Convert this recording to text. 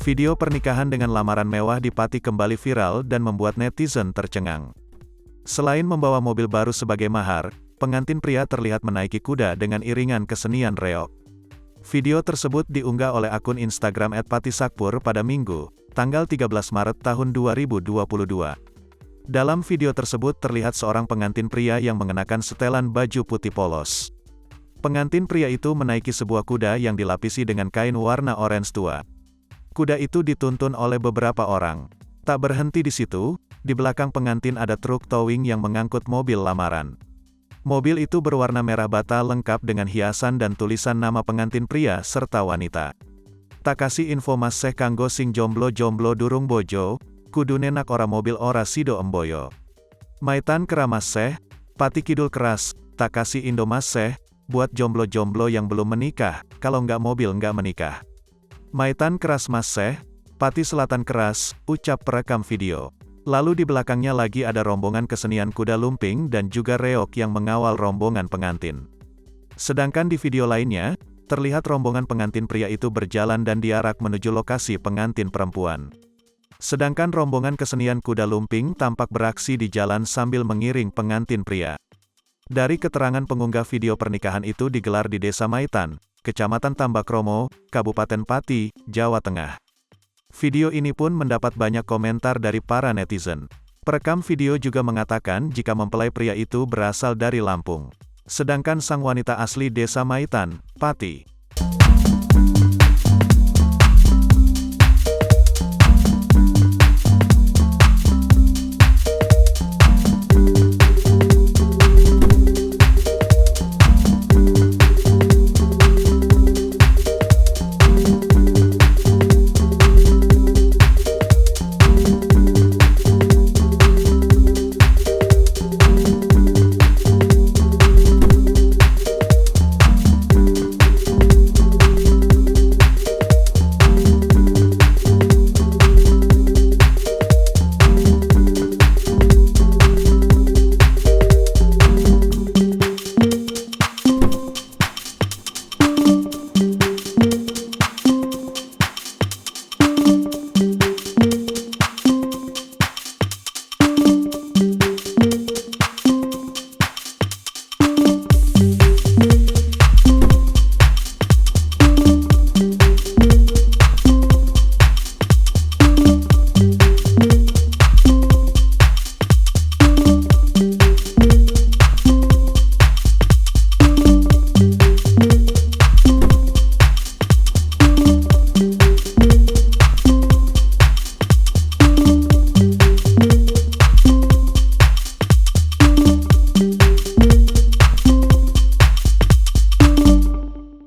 Video pernikahan dengan lamaran mewah di Pati kembali viral dan membuat netizen tercengang. Selain membawa mobil baru sebagai mahar, pengantin pria terlihat menaiki kuda dengan iringan kesenian reog. Video tersebut diunggah oleh akun Instagram @patisakpur pada Minggu, tanggal 13 Maret tahun 2022. Dalam video tersebut terlihat seorang pengantin pria yang mengenakan setelan baju putih polos. Pengantin pria itu menaiki sebuah kuda yang dilapisi dengan kain warna orange tua. Kuda itu dituntun oleh beberapa orang. Tak berhenti di situ, di belakang pengantin ada truk towing yang mengangkut mobil lamaran. Mobil itu berwarna merah bata lengkap dengan hiasan dan tulisan nama pengantin pria serta wanita. Tak kasih info mas seh kanggo sing jomblo-jomblo durung bojo, kudune nak ora mobil ora sido emboyo. Maitan kera mas seh, Pati Kidul keras, tak kasih indo mas seh, buat jomblo-jomblo yang belum menikah, kalau nggak mobil nggak menikah. Maitan keras mas seh, Pati Selatan keras, ucap perekam video. Lalu di belakangnya lagi ada rombongan kesenian kuda lumping dan juga reog yang mengawal rombongan pengantin. Sedangkan di video lainnya, terlihat rombongan pengantin pria itu berjalan dan diarak menuju lokasi pengantin perempuan. Sedangkan rombongan kesenian kuda lumping tampak beraksi di jalan sambil mengiring pengantin pria. Dari keterangan pengunggah video pernikahan itu digelar di Desa Maitan, Kecamatan Tambakromo, Kabupaten Pati, Jawa Tengah. Video ini pun mendapat banyak komentar dari para netizen. Perekam video juga mengatakan jika mempelai pria itu berasal dari Lampung. Sedangkan sang wanita asli Desa Maitan, Pati.